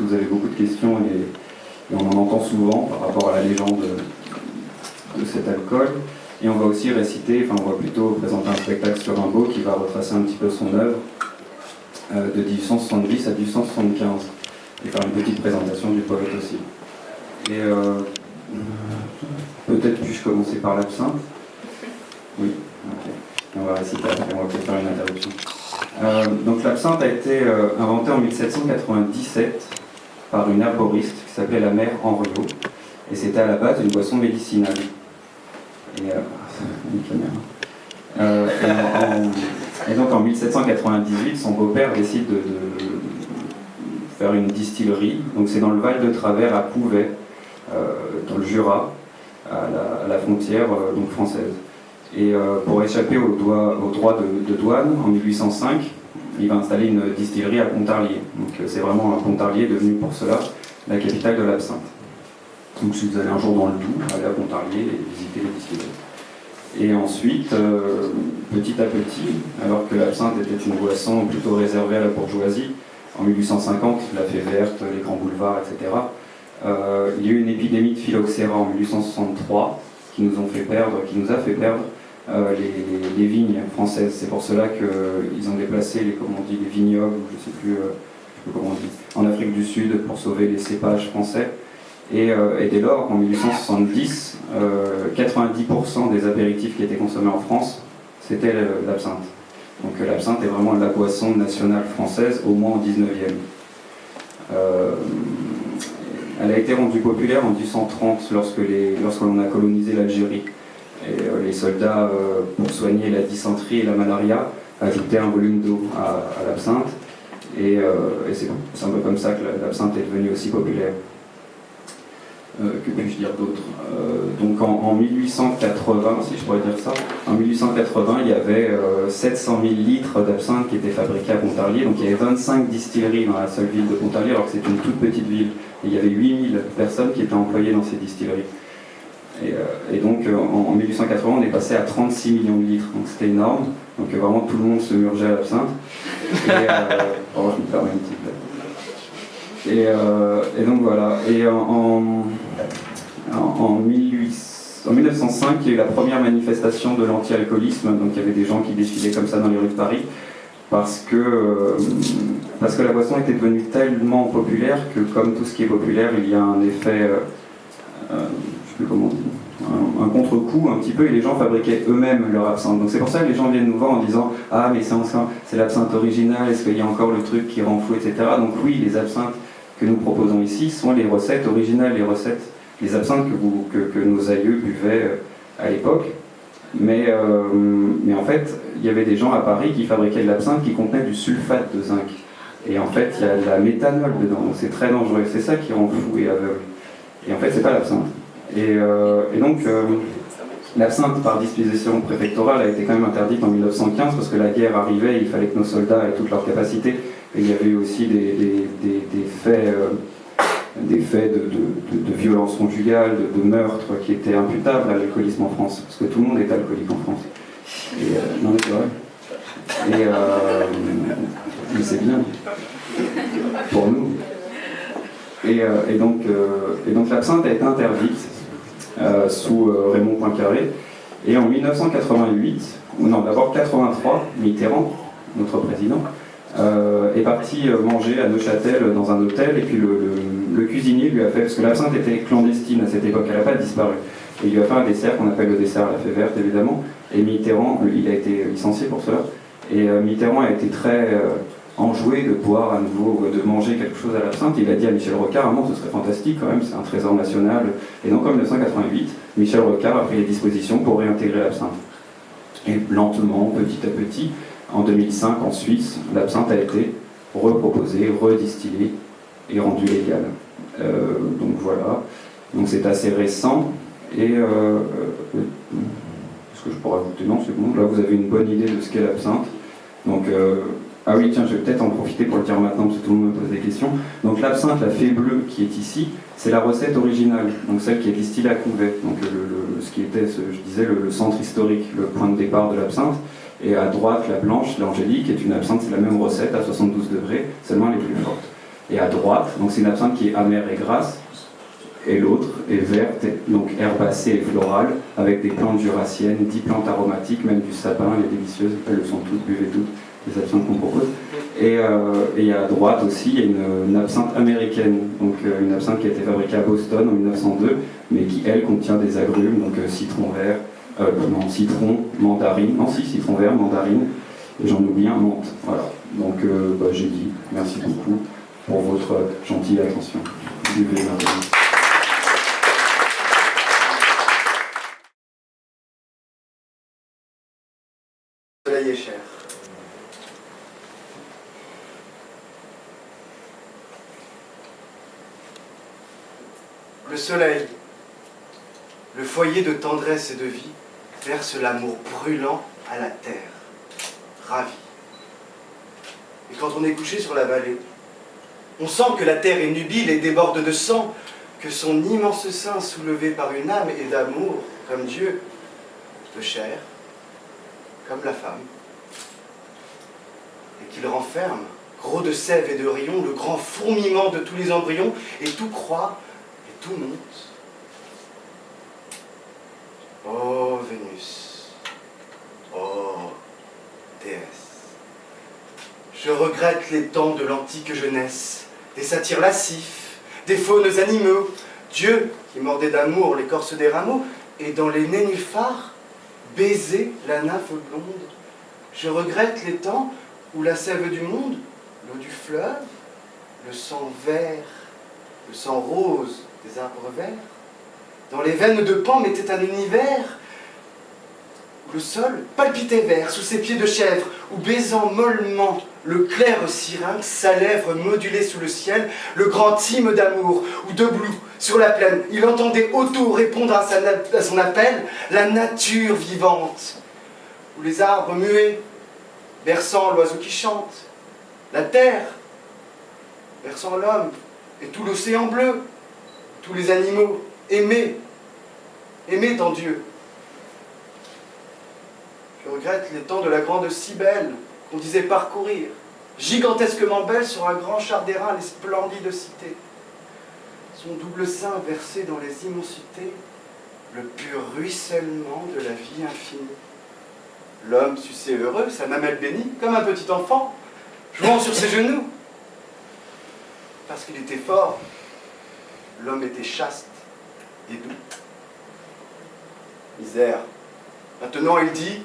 que vous avez beaucoup de questions et on en entend souvent par rapport à la légende de cet alcool. Et on va aussi réciter, enfin on va plutôt présenter un spectacle sur Rimbaud qui va retracer un petit peu son œuvre de 1870 à 1875 et faire une petite présentation du poète aussi. Et peut-être puis-je commencer par l'absinthe? Oui, ok. Et on va réciter après, on va peut-être faire une interruption. Donc l'absinthe a été inventée en 1797 par une herboriste qui s'appelait la mère Henriot, et c'était à la base une boisson médicinale. Et donc en 1798, son beau-père décide de faire une distillerie. Donc c'est dans le Val de Travers à Couvet, dans le Jura, à la frontière donc française. Et pour échapper aux droits de douane, en 1805, il va installer une distillerie à Pontarlier. Donc c'est vraiment Pontarlier devenu pour cela la capitale de l'absinthe. Donc si vous allez un jour dans le Doubs, allez à Pontarlier et visitez les distilleries. Et ensuite, petit à petit, alors que l'absinthe était une boisson plutôt réservée à la bourgeoisie, en 1850, la fée verte, les grands boulevards, etc., il y a eu une épidémie de phylloxéra en 1863 qui nous a fait perdre les vignes françaises. C'est pour cela qu'ils ont déplacé les vignobles, je ne sais plus comment on dit, en Afrique du Sud pour sauver les cépages français. Et dès lors, en 1870, 90% des apéritifs qui étaient consommés en France, c'était l'absinthe. Donc l'absinthe est vraiment la boisson nationale française, au moins au 19e. Elle a été rendue populaire en 1830 lorsque l'on a colonisé l'Algérie. Et les soldats, pour soigner la dysenterie et la malaria, ajoutaient un volume d'eau à l'absinthe. Et c'est un peu comme ça que l'absinthe est devenue aussi populaire. Que puis-je dire d'autre? Donc en 1880, si je pourrais dire ça, en 1880, il y avait 700 000 litres d'absinthe qui étaient fabriqués à Pontarlier. Donc il y avait 25 distilleries dans la seule ville de Pontarlier, alors que c'est une toute petite ville. Et il y avait 8000 personnes qui étaient employées dans ces distilleries. Et donc en 1880, on est passé à 36 millions de litres, donc c'était énorme. Donc vraiment tout le monde se murgeait à l'absinthe. Je me permets une petite blague. Et donc voilà. Et en 1905, il y a eu la première manifestation de l'anti-alcoolisme. Donc il y avait des gens qui défilaient comme ça dans les rues de Paris. Parce que la boisson était devenue tellement populaire que, comme tout ce qui est populaire, il y a un effet, je ne sais plus comment on dit, un contre-coup un petit peu, et les gens fabriquaient eux-mêmes leur absinthe. Donc c'est pour ça que les gens viennent nous voir en disant « Ah, mais c'est l'absinthe originale, est-ce qu'il y a encore le truc qui rend fou, etc. » Donc oui, les absinthes que nous proposons ici sont les recettes originales, les absinthes que nos aïeux buvaient à l'époque. Mais en fait, il y avait des gens à Paris qui fabriquaient de l'absinthe qui contenait du sulfate de zinc. Et en fait, il y a de la méthanol dedans, donc c'est très dangereux. C'est ça qui rend fou et aveugle. Et en fait, c'est pas l'absinthe. Et donc, l'absinthe, par disposition préfectorale, a été quand même interdite en 1915 parce que la guerre arrivait et il fallait que nos soldats aient toutes leurs capacités. Et il y avait aussi des faits de violence conjugale, de meurtre qui étaient imputables à l'alcoolisme en France, parce que tout le monde est alcoolique en France. Et, non mais c'est vrai. Mais c'est bien pour nous. Et donc l'absinthe a été interdite sous Raymond Poincaré. Et en 1988, ou non d'abord 83, Mitterrand, notre président, est parti manger à Neuchâtel dans un hôtel, et puis le cuisinier lui a fait, parce que l'absinthe était clandestine à cette époque, elle n'a pas disparu, et il lui a fait un dessert qu'on appelle le dessert à la fée verte évidemment, et Mitterrand, il a été licencié pour cela, et Mitterrand a été très enjoué de boire à nouveau, de manger quelque chose à l'absinthe. Il a dit à Michel Rocard, ah non, ce serait fantastique quand même, c'est un trésor national, et donc en 1988, Michel Rocard a pris les dispositions pour réintégrer l'absinthe. Et lentement, petit à petit, en 2005, en Suisse, l'absinthe a été reproposée, redistillée et rendue légale. Donc voilà. Donc c'est assez récent. Et est-ce que je pourrais ajouter? Non, c'est bon. Là, vous avez une bonne idée de ce qu'est l'absinthe. Donc, ah oui, tiens, je vais peut-être en profiter pour le dire maintenant, parce que tout le monde me pose des questions. Donc l'absinthe, la fée bleue qui est ici, c'est la recette originale, donc celle qui est distillée à Couvet. Donc ce qui était, je disais, le centre historique, le point de départ de l'absinthe. Et à droite, la blanche, l'angélique, est une absinthe, c'est la même recette à 72 degrés, seulement elle est plus forte. Et à droite, donc c'est une absinthe qui est amère et grasse, et l'autre est verte, donc herbacée et florale, avec des plantes jurassiennes, 10 plantes aromatiques, même du sapin, elle est délicieuse, elles le sont toutes, buvez toutes, les absinthes qu'on propose. Et à droite aussi, il y a une absinthe américaine, donc une absinthe qui a été fabriquée à Boston en 1902, mais qui, elle, contient des agrumes, donc citron vert, citron, mandarine, citron vert, mandarine, et j'en oublie un, menthe. Voilà, donc j'ai dit, merci beaucoup pour votre gentille attention. Buvez maintenant. Le soleil est cher. Le soleil, le foyer de tendresse et de vie, verse l'amour brûlant à la terre, ravie. Et quand on est couché sur la vallée, on sent que la terre est nubile et déborde de sang, que son immense sein soulevé par une âme est d'amour, comme Dieu, de chair, comme la femme, et qu'il renferme, gros de sève et de rayons, le grand fourmillement de tous les embryons, et tout croît et tout monte. Ô Vénus, ô déesse, je regrette les temps de l'antique jeunesse, des satyres lascifs, des faunes animaux, Dieu qui mordait d'amour l'écorce des rameaux, et dans les nénuphars, baiser la nymphe blonde. Je regrette les temps où la sève du monde, l'eau du fleuve, le sang vert, le sang rose des arbres verts, dans les veines de Pan mettait un univers où le sol palpitait vert sous ses pieds de chèvre, où baisant mollement le clair syrinx, sa lèvre modulée sous le ciel, le grand hymne d'amour, où debout sur la plaine, il entendait autour répondre à son appel la nature vivante, où les arbres muets, berçant l'oiseau qui chante, la terre, berçant l'homme, et tout l'océan bleu, tous les animaux aimés en Dieu. Je regrette les temps de la grande Cybèle qu'on disait parcourir, gigantesquement belle sur un grand char d'airain les splendides cités. Son double sein versé dans les immensités, le pur ruissellement de la vie infinie. L'homme sucé heureux, sa mamelle bénie, comme un petit enfant, jouant sur ses genoux. Parce qu'il était fort, l'homme était chaste et doux. Misère. Maintenant il dit,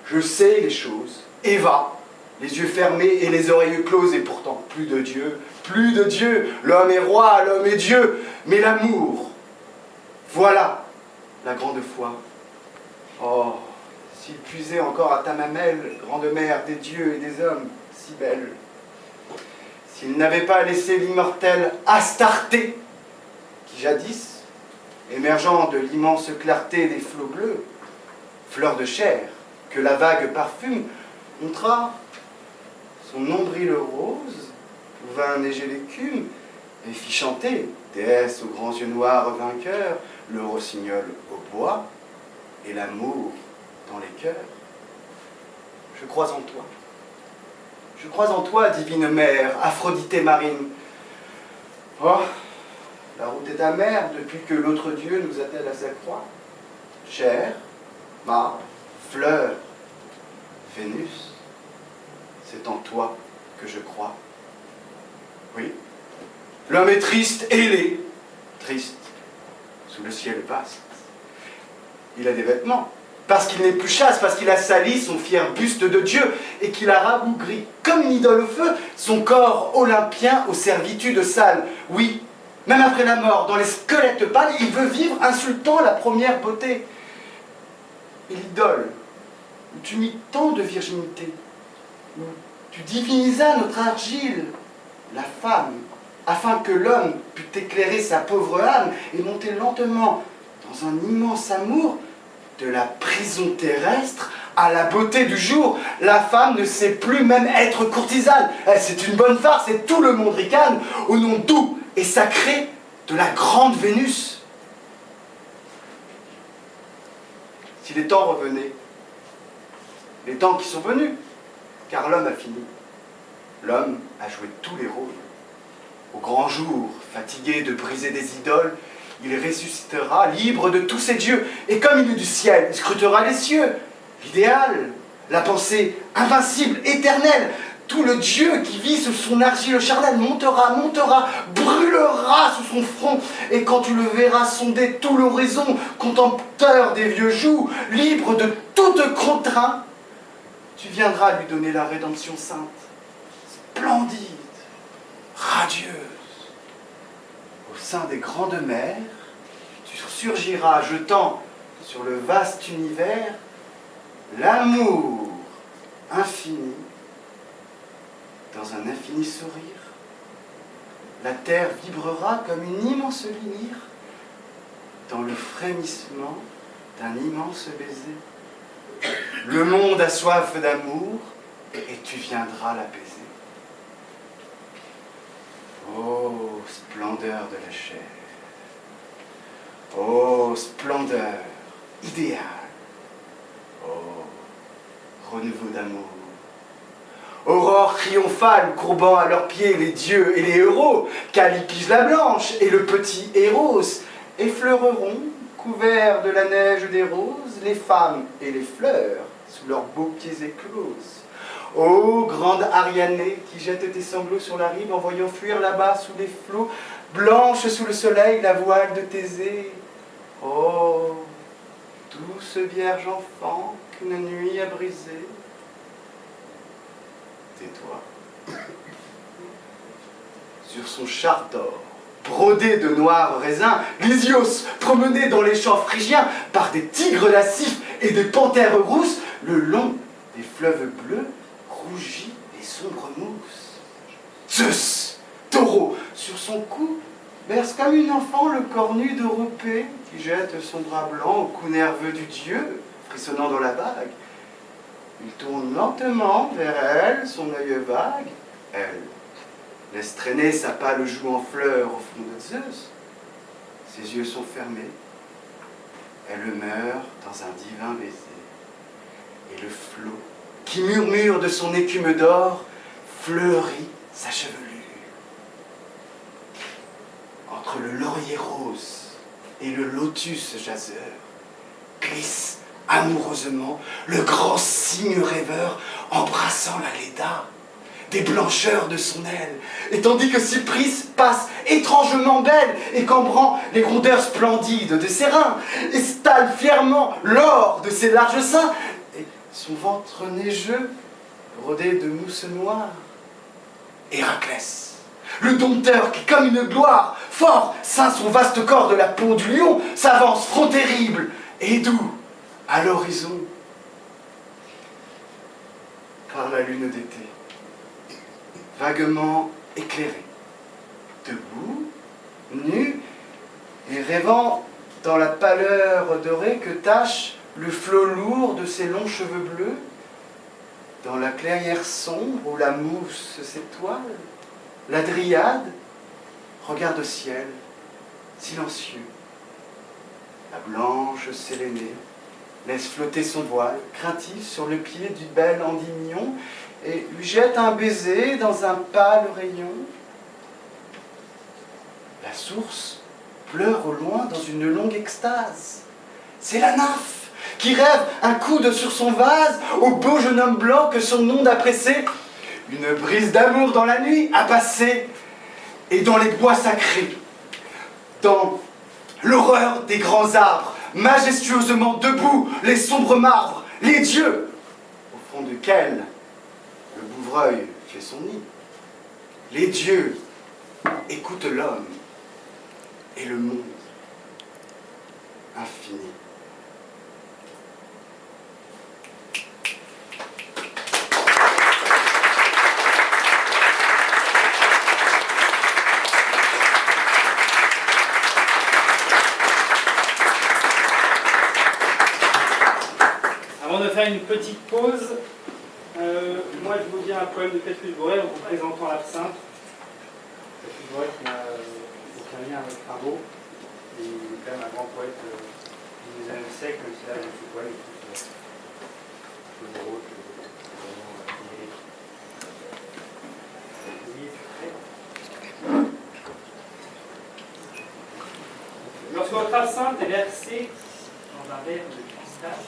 je sais les choses, et va, les yeux fermés et les oreilles closes, et pourtant plus de Dieu, l'homme est roi, l'homme est Dieu, mais l'amour, voilà la grande foi. Oh, s'il puisait encore à ta mamelle, grande mère des dieux et des hommes, si belle, s'il n'avait pas laissé l'immortelle Astarté, qui jadis, émergeant de l'immense clarté des flots bleus, fleur de chair, que la vague parfume, montra son nombril rose, où vint neiger l'écume, et fit chanter, déesse aux grands yeux noirs vainqueurs, le rossignol au bois, et l'amour dans les cœurs. Je crois en toi. Je crois en toi, divine mère, Aphroditée marine. Oh, la route est amère depuis que l'autre Dieu nous attelle à sa croix. Chair, marbre, fleur, Vénus, c'est en toi que je crois. Oui, l'homme est triste, ailé, triste, sous le ciel vaste. Il a des vêtements, parce qu'il n'est plus chaste, parce qu'il a sali son fier buste de Dieu, et qu'il a rabougri, comme une idole au feu, son corps olympien aux servitudes sales. Oui, même après la mort, dans les squelettes pâles, il veut vivre insultant la première beauté. Et l'idole, où tu mis tant de virginité, où tu divinisas notre argile, la femme, afin que l'homme pût éclairer sa pauvre âme et monter lentement dans un immense amour, de la prison terrestre à la beauté du jour. La femme ne sait plus même être courtisane. C'est une bonne farce, c'est tout le monde ricane au nom doux et sacré de la grande Vénus. Si les temps revenaient, les temps qui sont venus, car l'homme a fini. L'homme a joué tous les rôles. Au grand jour, fatigué de briser des idoles, il ressuscitera, libre de tous ses dieux. Et comme il est du ciel, il scrutera les cieux. L'idéal, la pensée invincible, éternelle, tout le Dieu qui vit sous son argile charnelle montera, brûlera sous son front. Et quand tu le verras sonder tout l'horizon, contempteur des vieux jougs, libre de toute contrainte, tu viendras lui donner la rédemption sainte, splendide, radieuse. Au sein des grandes mers, tu surgiras jetant sur le vaste univers l'amour infini dans un infini sourire. La terre vibrera comme une immense lyre dans le frémissement d'un immense baiser. Le monde a soif d'amour et tu viendras l'apaiser. Ô splendeur de la chair, ô splendeur idéale, ô renouveau d'amour, aurore triomphale courbant à leurs pieds les dieux et les héros, Callipyge la blanche et le petit Eros effleureront, couverts de la neige des roses, les femmes et les fleurs sous leurs beaux pieds écloses. Ô grande Arianée qui jette tes sanglots sur la rive en voyant fuir là-bas sous les flots, blanche sous le soleil la voile de Thésée. Ô douce vierge enfant qu'une nuit a brisée. Tais-toi. Sur son char d'or, brodé de noirs raisins, Lysios, promené dans les champs phrygiens par des tigres lascifs et des panthères rousses, le long des fleuves bleus, rougit les sombres mousses. Zeus, taureau, sur son cou, berce comme une enfant le corps nu d'Europée, qui jette son bras blanc au cou nerveux du dieu, frissonnant dans la vague. Il tourne lentement vers elle, son œil vague. Elle laisse traîner sa pâle joue en fleurs au front de Zeus. Ses yeux sont fermés. Elle meurt dans un divin baiser. Et le flot qui murmure de son écume d'or fleurit sa chevelure. Entre le laurier rose et le lotus jaseur glisse amoureusement le grand cygne rêveur embrassant la Léda des blancheurs de son aile, et tandis que Cypris passe étrangement belle et cambrant les rondeurs splendides de ses reins, étale fièrement l'or de ses larges seins, et son ventre neigeux brodé de mousse noire. Héraclès, le dompteur qui, comme une gloire, fort ceint son vaste corps de la peau du lion, s'avance front terrible et doux à l'horizon par la lune d'été, vaguement éclairée, debout, nu et rêvant dans la pâleur dorée que tache le flot lourd de ses longs cheveux bleus, dans la clairière sombre où la mousse s'étoile, la dryade regarde au ciel, silencieux. La blanche sélénée laisse flotter son voile, craintif sur le pied du bel Endymion, et lui jette un baiser dans un pâle rayon. La source pleure au loin dans une longue extase. C'est la nymphe qui rêve un coude sur son vase au beau jeune homme blanc que son onde a pressé. Une brise d'amour dans la nuit a passé, et dans les bois sacrés, dans l'horreur des grands arbres, majestueusement debout, les sombres marbres, les dieux, au fond duquel le bouvreuil fait son nid. Les dieux écoutent l'homme et le monde infini. Avant de faire une petite pause, moi je vous dis un poème de Petrus Borel en vous présentant l'absinthe. Petrus Borel qui n'a aucun lien avec Rimbaud, il est quand même un grand poète du XIXe siècle, même si là je suis poète, je suis votre absinthe est versée dans un verre de cristal.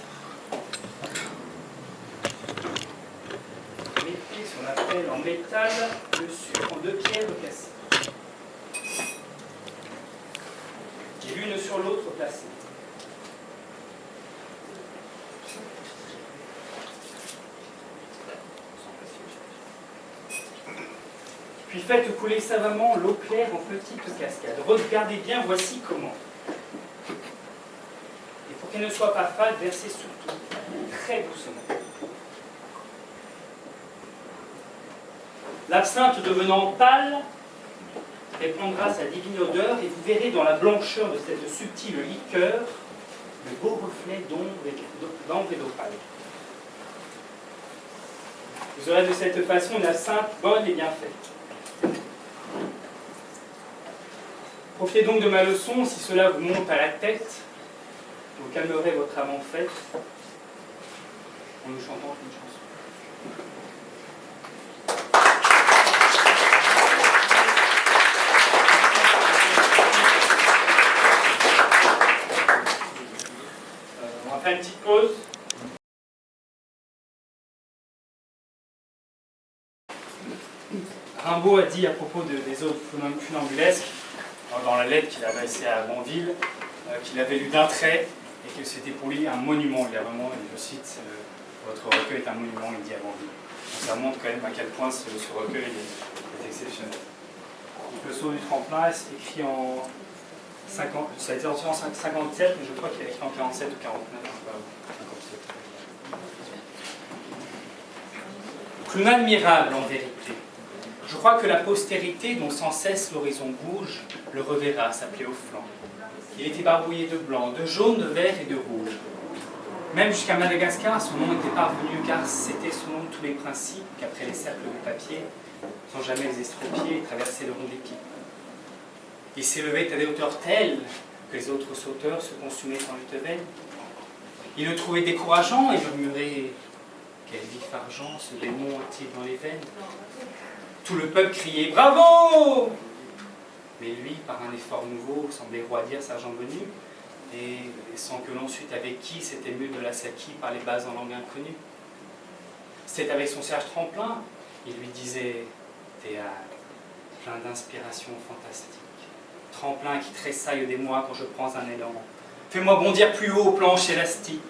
Mettez sur la pelle en métal le sucre en 2 pierres cassées. Et l'une sur l'autre placée. Puis faites couler savamment l'eau claire en petites cascades. Regardez bien, voici comment. Et pour qu'elle ne soit pas fade, versez surtout très doucement. L'absinthe devenant pâle, elle prendra sa divine odeur et vous verrez dans la blancheur de cette subtile liqueur de beaux reflets d'ambre et d'opale. Vous aurez de cette façon une absinthe bonne et bien faite. Profitez donc de ma leçon, si cela vous monte à la tête, vous calmerez votre âme en fête en nous chantant une chanson. On va faire une petite pause. Rimbaud a dit à propos des œuvres funambulesques, dans la lettre qu'il a adressée à Banville, qu'il avait lu d'un trait et que c'était pour lui un monument. Il a vraiment, je cite, votre recueil est un monument, il dit à Banville. Donc ça montre quand même à quel point ce recueil est exceptionnel. Donc, le saut du tremplin est écrit en 50, ça a été en 57, mais je crois qu'il a écrit en 47 ou 49. Clown admirable en vérité. Je crois que la postérité, dont sans cesse l'horizon bouge, le reverra s'appeler au flanc. Il était barbouillé de blanc, de jaune, de vert et de rouge. Même jusqu'à Madagascar, son nom était parvenu, car c'était son nom de tous les principes qu'après les cercles de papier, sans jamais les estropier et traverser le rond des pipes. Il s'élevait à des hauteurs telles que les autres sauteurs se consumaient en lutte vaine. Il le trouvait décourageant et murmurait « Quel vif argent ce démon a-t-il dans les veines ?» Tout le peuple criait « Bravo !» Mais lui, par un effort nouveau, semblait roidir sa jambe nue, et sans que l'on sût avec qui, s'était ému de la Saki par les bases en langue inconnue. C'était avec son Serge Tremplin, il lui disait « Théâtre, plein d'inspiration fantastique. Tremplin qui tressaille des mois quand je prends un élan. Fais-moi bondir plus haut aux planches élastiques.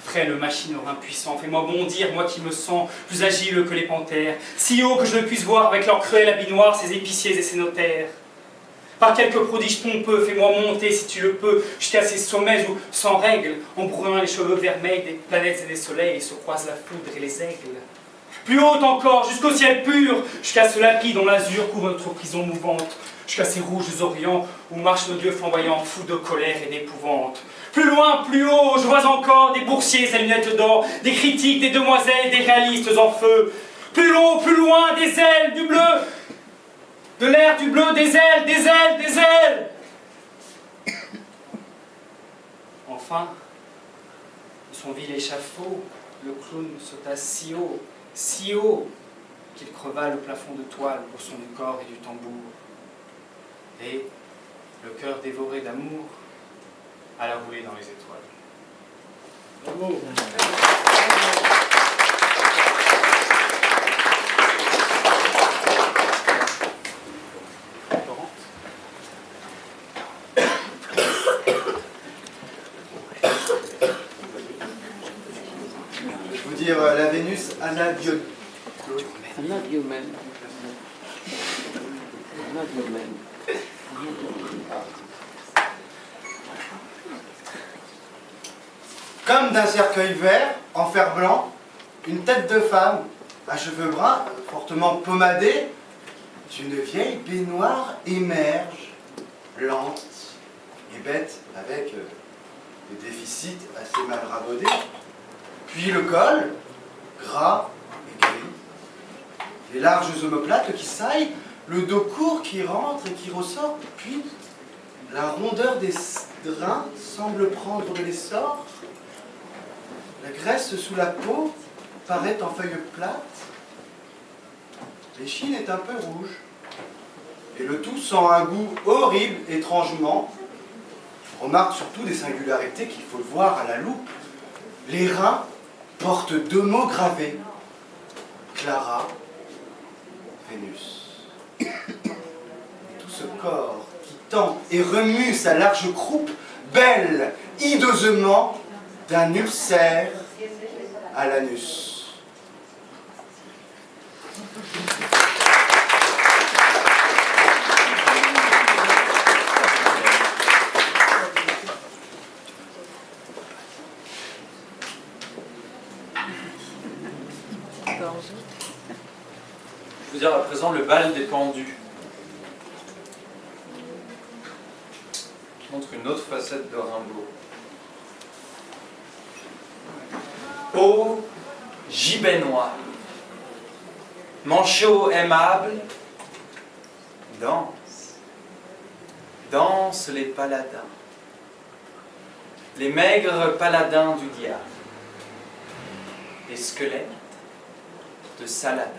Frêle machine au rein puissant, fais-moi bondir, moi qui me sens plus agile que les panthères, si haut que je ne puisse voir avec leur cruel habit noir ses épiciers et ses notaires. Par quelques prodiges pompeux, fais-moi monter, si tu le peux, jusqu'à ces sommets où, sans règle, en brûlant les cheveux vermeils des planètes et des soleils, se croisent la foudre et les aigles. Plus haut encore, jusqu'au ciel pur, jusqu'à ce lapis dont l'azur couvre notre prison mouvante, jusqu'à ces rouges orients où marchent nos dieux flamboyants, fous de colère et d'épouvante. Plus loin, plus haut, je vois encore des boursiers à lunettes d'or, des critiques, des demoiselles, des réalistes en feu. Plus haut, plus loin, des ailes, du bleu, de l'air, du bleu, des ailes, des ailes, des ailes. Enfin, de son vil échafaud, le clown sauta si haut, qu'il creva le plafond de toile au son du corps et du tambour. Et, le cœur dévoré d'amour, alla rouler dans les étoiles. Bravo. Je vous dire la Vénus Anadyomène. Comme d'un cercueil vert, en fer blanc, une tête de femme, à cheveux bruns, fortement pommadée, d'une vieille baignoire émerge, lente et bête, avec des déficits assez mal rabaudés. Puis le col, gras et gris, les larges omoplates qui saillent, le dos court qui rentre et qui ressort, puis la rondeur des reins semble prendre de l'essor. La graisse sous la peau paraît en feuilles plates. L'échine est un peu rouge. Et le tout sent un goût horrible, étrangement On remarque surtout des singularités qu'il faut voir à la loupe. Les reins portent 2 mots gravés. Clara, Vénus. Tout ce corps qui tend et remue sa large croupe, belle hideusement d'un ulcère à l'anus. Je veux dire à présent le bal des pendus, qui montre une autre facette de Rimbaud. Ô gibet noir, manchot aimable, danse, danse les paladins, les maigres paladins du diable, les squelettes de Saladin.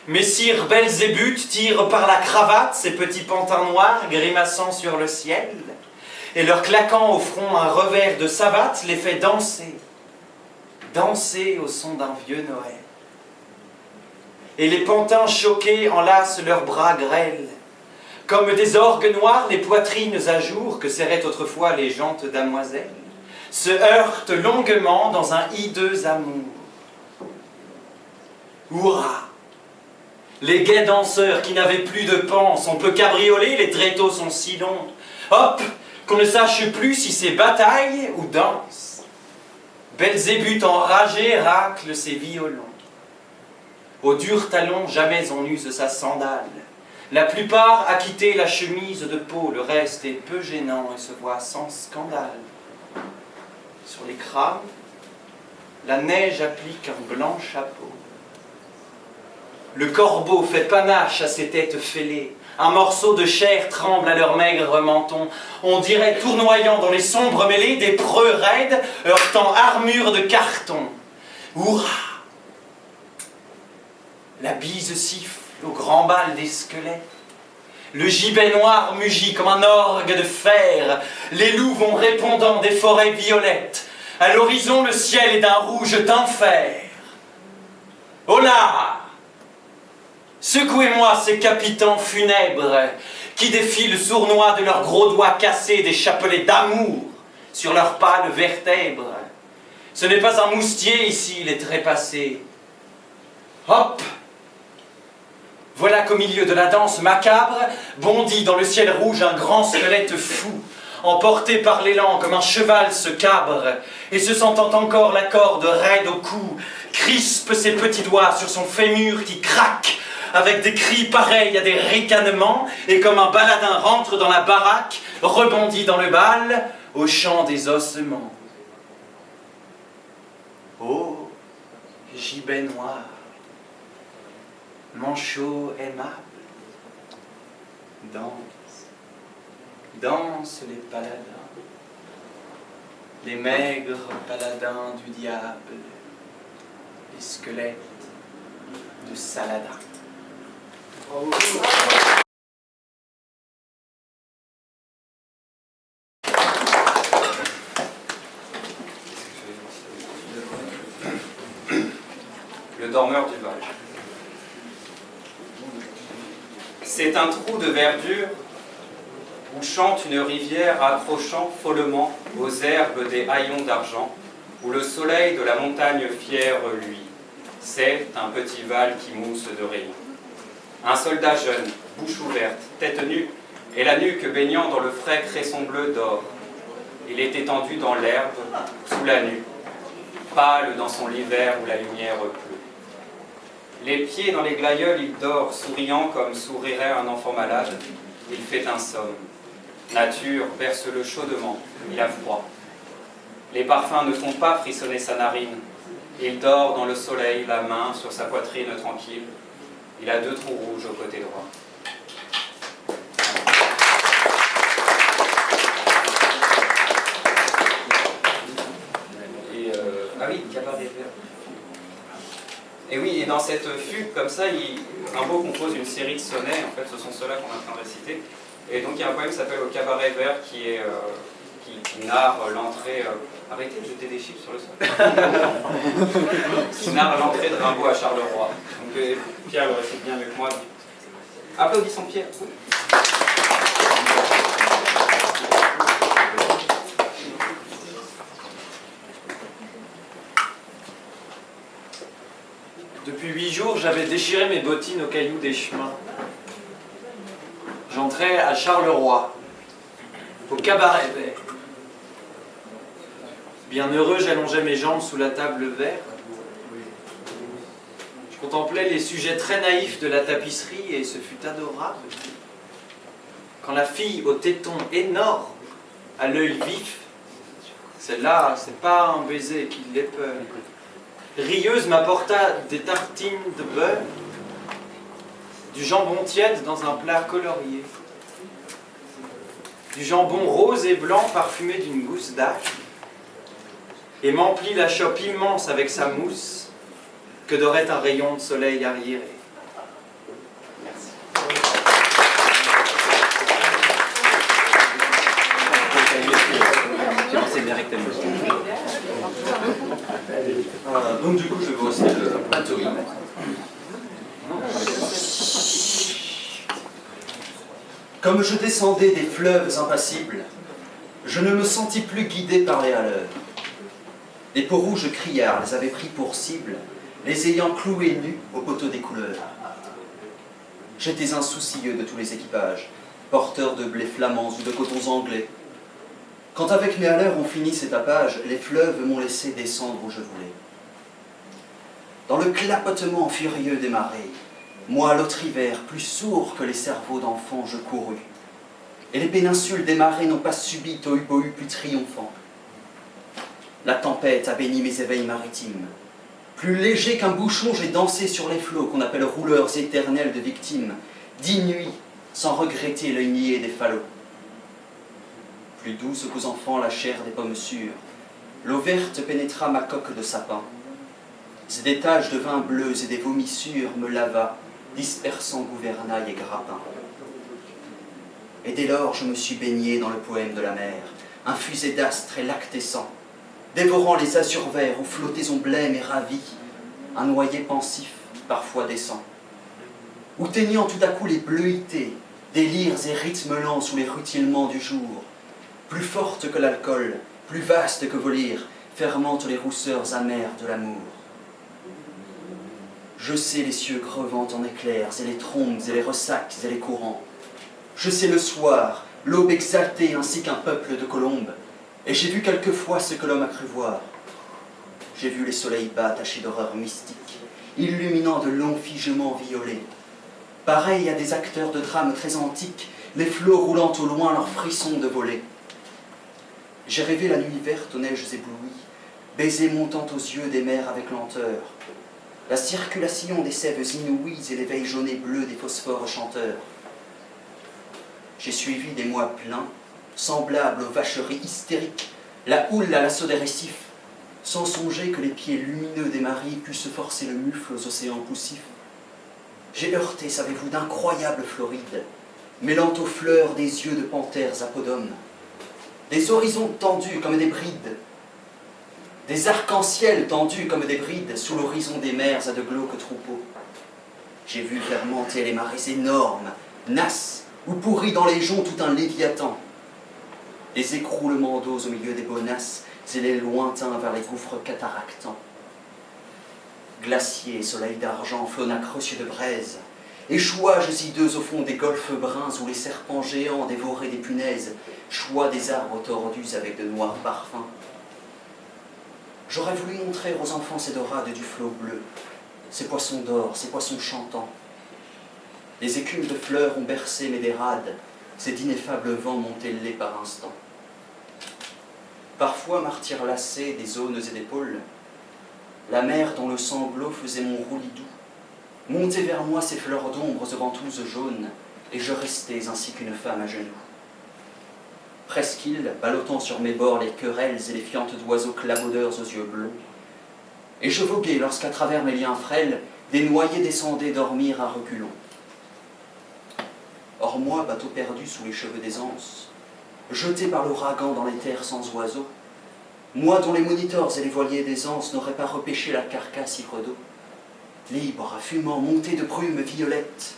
Messire Belzébuth tire par la cravate ses petits pantins noirs grimaçant sur le ciel, et leur claquant au front un revers de savate les fait danser, danser au son d'un vieux Noël. Et les pantins choqués enlacent leurs bras grêles, comme des orgues noirs les poitrines à jour que serraient autrefois les jantes damoiselles, se heurtent longuement dans un hideux amour. Hurrah! Les gais danseurs qui n'avaient plus de panse, on peut cabrioler, les tréteaux sont si longs. Hop! Qu'on ne sache plus si c'est bataille ou danse. Belzébuth enragé racle ses violons. Aux durs talons, jamais on use sa sandale. La plupart a quitté la chemise de peau, le reste est peu gênant et se voit sans scandale. Sur les crânes, la neige applique un blanc chapeau. Le corbeau fait panache à ses têtes fêlées. Un morceau de chair tremble à leur maigre menton. On dirait tournoyant dans les sombres mêlées des preux raides, heurtant armure de carton. Hurrah! La bise siffle au grand bal des squelettes. Le gibet noir mugit comme un orgue de fer. Les loups vont répondant des forêts violettes. À l'horizon, le ciel est d'un rouge d'enfer. Hola! Secouez-moi ces capitans funèbres qui défilent sournois de leurs gros doigts cassés des chapelets d'amour sur leurs pâles vertèbres. Ce n'est pas un moustier ici, les trépassés. Hop! Voilà qu'au milieu de la danse macabre bondit dans le ciel rouge un grand squelette fou, emporté par l'élan comme un cheval se cabre, et se sentant encore la corde raide au cou, crispe ses petits doigts sur son fémur qui craque, avec des cris pareils à des ricanements, et comme un baladin rentre dans la baraque, rebondit dans le bal, au chant des ossements. Ô gibet noir, manchot aimable, danse, danse les paladins, les maigres paladins du diable, les squelettes de Saladin. Le dormeur du Val. C'est un trou de verdure où chante une rivière accrochant follement aux herbes des haillons d'argent, où le soleil de la montagne fière luit. C'est un petit Val qui mousse de rayons. Un soldat jeune, bouche ouverte, tête nue, et la nuque baignant dans le frais cresson bleu d'or. Il est étendu dans l'herbe, sous la nue, pâle dans son lit vert où la lumière pleut. Les pieds dans les glaïeuls, il dort, souriant comme sourirait un enfant malade. Il fait un somme. Nature berce-le chaudement, il a froid. Les parfums ne font pas frissonner sa narine. Il dort dans le soleil, la main sur sa poitrine tranquille. Il a 2 trous rouges au côté droit. Ah oui, cabaret vert. Et oui, et dans cette fugue, comme ça, Rimbaud compose une série de sonnets, en fait ce sont ceux-là qu'on est en train de réciter, Et donc il y a un poème qui s'appelle Au cabaret vert qui narre l'entrée... Arrêtez de jeter des chiffres sur le sol. Qui narre l'entrée de Rimbaud à Charleroi. Donc Pierre le récite bien avec moi. Applaudissons Pierre. Depuis 8 jours, j'avais déchiré mes bottines aux cailloux des chemins. J'entrais à Charleroi, au cabaret vert. Bien heureux, j'allongeais mes jambes sous la table verte. Je contemplais les sujets très naïfs de la tapisserie et ce fut adorable. Quand la fille au téton énorme, à l'œil vif, celle-là, c'est pas un baiser qui l'ait peur. Rieuse m'apporta des tartines de beurre, du jambon tiède dans un plat colorié, du jambon rose et blanc parfumé d'une gousse d'ail, et m'emplit la chope immense avec sa mousse que dorait un rayon de soleil arriéré. Merci. J'ai pensé directement. Donc du coup, je vais vous reciter le pantomime. Comme je descendais des fleuves impassibles, je ne me sentis plus guidé par les haleurs. Des peaux rouges criards les avaient pris pour cible, les ayant cloués nus au poteau des couleurs. J'étais insoucieux de tous les équipages, porteurs de blés flamands ou de cotons anglais. Quand avec mes haleurs on finit ces tapages, les fleuves m'ont laissé descendre où je voulais. Dans le clapotement furieux des marées, moi, l'autre hiver, plus sourd que les cerveaux d'enfants, je courus. Et les péninsules des marées n'ont pas subi tohu-bohu plus triomphant. La tempête a béni mes éveils maritimes. Plus léger qu'un bouchon, j'ai dansé sur les flots qu'on appelle rouleurs éternels de victimes, 10 nuits, sans regretter l'œil niais des falots. Plus douce qu'aux enfants la chair des pommes sûres, l'eau verte pénétra ma coque de sapin. Et des taches de vin bleu et des vomissures me lava, dispersant gouvernail et grappin. Et dès lors, je me suis baigné dans le poème de la mer, infusé d'astres et lactescents, dévorant les azurs verts où flottaison blême et ravie, un noyer pensif, parfois décent. Ou teignant tout à coup les bleuités, des lyres et rythmes lents sous les rutilements du jour, plus forte que l'alcool, plus vaste que vos lyres, fermentent les rousseurs amères de l'amour. Je sais les cieux crevant en éclairs, et les trombes, et les ressacs, et les courants. Je sais le soir, l'aube exaltée, ainsi qu'un peuple de colombes, et j'ai vu quelquefois ce que l'homme a cru voir. J'ai vu les soleils bas tachés d'horreurs mystiques, illuminant de longs figements violets. Pareil à des acteurs de drames très antiques, les flots roulant au loin leurs frissons de volée. J'ai rêvé la nuit verte aux neiges éblouies, baiser montant aux yeux des mers avec lenteur, la circulation des sèves inouïes et l'éveil jaune et bleu des phosphores chanteurs. J'ai suivi des mois pleins, semblables aux vacheries hystériques, la houle à l'assaut des récifs, sans songer que les pieds lumineux des maris puissent forcer le mufle aux océans poussifs. J'ai heurté, savez-vous, d'incroyables Florides, mêlant aux fleurs des yeux de panthères apodums, des horizons tendus comme des brides, des arcs-en-ciel tendus comme des brides sous l'horizon des mers à de glauques troupeaux. J'ai vu fermenter les marées énormes, nasses, ou pourris dans les joncs tout un léviathan. Des écroulements d'eau au milieu des bonasses et les lointains vers les gouffres cataractants. Glaciers, soleil d'argent, flonac reçus de braise, échouages hideux au fond des golfes bruns où les serpents géants dévoraient des punaises, choix des arbres tordus avec de noirs parfums. J'aurais voulu montrer aux enfants ces dorades du flot bleu, ces poissons d'or, ces poissons chantants. Les écumes de fleurs ont bercé mes dérades, ces d'ineffables vents m'ont ailé par instants. Parfois, martyr lassé des zones et des pôles, la mer dont le sanglot faisait mon roulis doux, montait vers moi ses fleurs d'ombre aux ventouses jaunes, et je restais ainsi qu'une femme à genoux. Presqu'île, ballottant sur mes bords les querelles et les fientes d'oiseaux clabaudeurs aux yeux bleus. Et je voguais lorsqu'à travers mes liens frêles, des noyés descendaient dormir à reculons. Or moi, bateau perdu sous les cheveux des anses, jeté par l'ouragan dans les terres sans oiseaux, moi dont les monitors et les voiliers des anses n'auraient pas repêché la carcasse ivre d'eau, libre, fumant, monté de brumes violettes,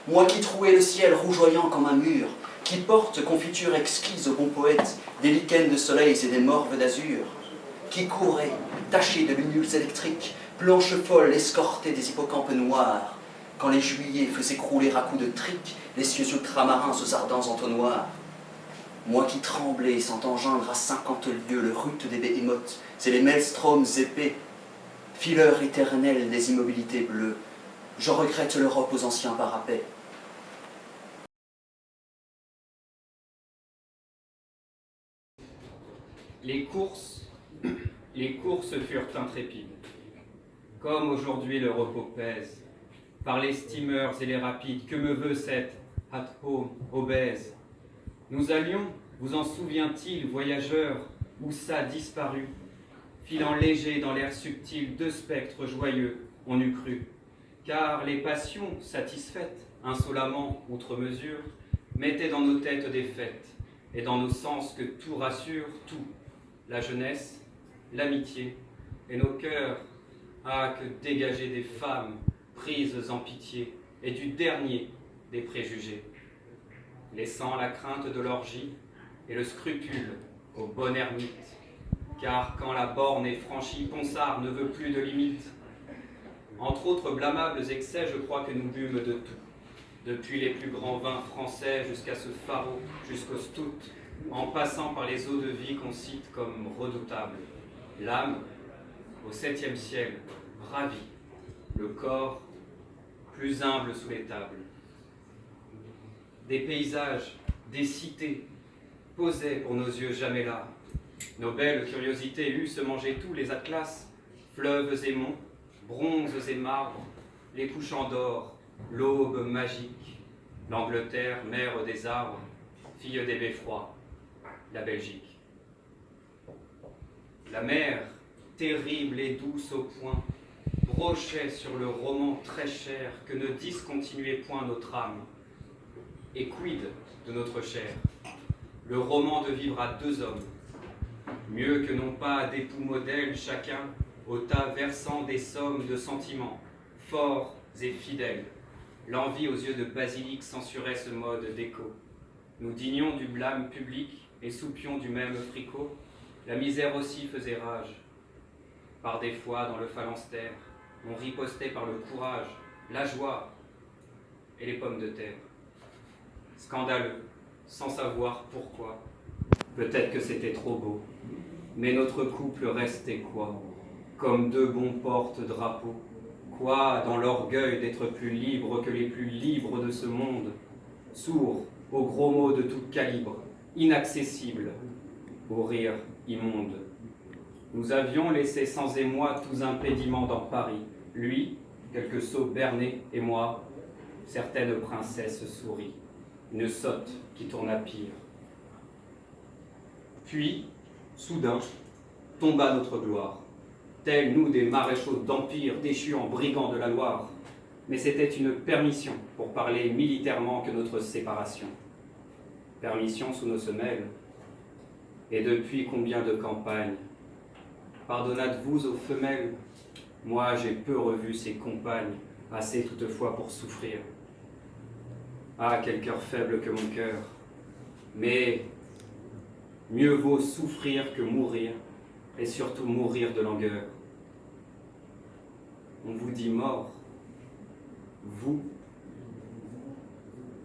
moi qui trouais le ciel rougeoyant comme un mur, qui porte confiture exquise au bon poète, des lichens de soleil et des morves d'azur, qui courait, taché de lunules électriques, planche folle escortée des hippocampes noirs, quand les juillets faisaient crouler à coups de trique les cieux ultramarins aux ardents entonnoirs. Moi qui tremblais sans engeindre à 50 lieues le rut des béhémoths et les maelstroms épais, fileur éternel des immobilités bleues, je regrette l'Europe aux anciens parapets. Les courses furent intrépides. Comme aujourd'hui le repos pèse, par les steamers et les rapides, que me veut cette at-home obèse? Nous allions, vous en souvient-il, voyageurs, où ça disparu, filant léger dans l'air subtil, deux spectres joyeux, on eût cru. Car les passions satisfaites, insolemment, outre mesure, mettaient dans nos têtes des fêtes, et dans nos sens que tout rassure, tout, la jeunesse, l'amitié, et nos cœurs, ah, que dégager des femmes prises en pitié, et du dernier des préjugés, laissant la crainte de l'orgie et le scrupule au bon ermite, car quand la borne est franchie, Ponsard ne veut plus de limite. Entre autres blâmables excès, je crois que nous bûmes de tout, depuis les plus grands vins français jusqu'à ce faro, jusqu'au stout, en passant par les eaux de vie qu'on cite comme redoutables. L'âme, au 7e ciel, ravie, le corps, plus humble sous les tables. Des paysages, des cités, posaient pour nos yeux jamais là. Nos belles curiosités eussent mangé tous les atlas, fleuves et monts, bronzes et marbres, les couchants d'or, l'aube magique, l'Angleterre, mère des arbres, fille des beffrois, la Belgique. La mer, terrible et douce au point, brochait sur le roman très cher que ne discontinuait point notre âme. Et quid de notre chair? Le roman de vivre à deux hommes, mieux que non pas d'époux modèles chacun, au tas versant des sommes de sentiments, forts et fidèles. L'envie aux yeux de basilic censurait ce mode d'écho. Nous dînions du blâme public et soupions du même fricot. La misère aussi faisait rage. Par des fois, dans le phalanstère, on ripostait par le courage, la joie et les pommes de terre. Scandaleux, sans savoir pourquoi. Peut-être que c'était trop beau, mais notre couple restait quoi? Comme deux bons porte-drapeaux. Quoi, dans l'orgueil d'être plus libre que les plus libres de ce monde, sourd aux gros mots de tout calibre, inaccessible au rire immonde. Nous avions laissé sans émoi tous impédiments dans Paris, lui, quelques sots bernés, et moi, certaines princesses souris, une sotte qui tourne à pire. Puis, soudain, tomba notre gloire, tels nous des maréchaux d'empire déchus en brigands de la Loire. Mais c'était une permission, pour parler militairement, que notre séparation. Permission sous nos semelles. Et depuis combien de campagnes? Pardonnâtes-vous aux femelles? Moi, j'ai peu revu ces compagnes, assez toutefois pour souffrir. Ah, quel cœur faible que mon cœur! Mais mieux vaut souffrir que mourir, et surtout mourir de langueur. On vous dit mort, vous,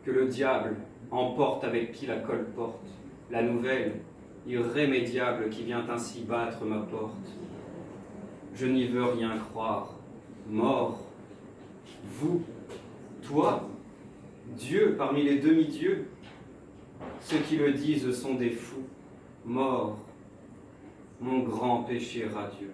que le diable emporte avec qui la colporte, la nouvelle irrémédiable qui vient ainsi battre ma porte. Je n'y veux rien croire, mort, vous, toi, Dieu parmi les demi-dieux, ceux qui le disent sont des fous, morts, mon grand péché radieux.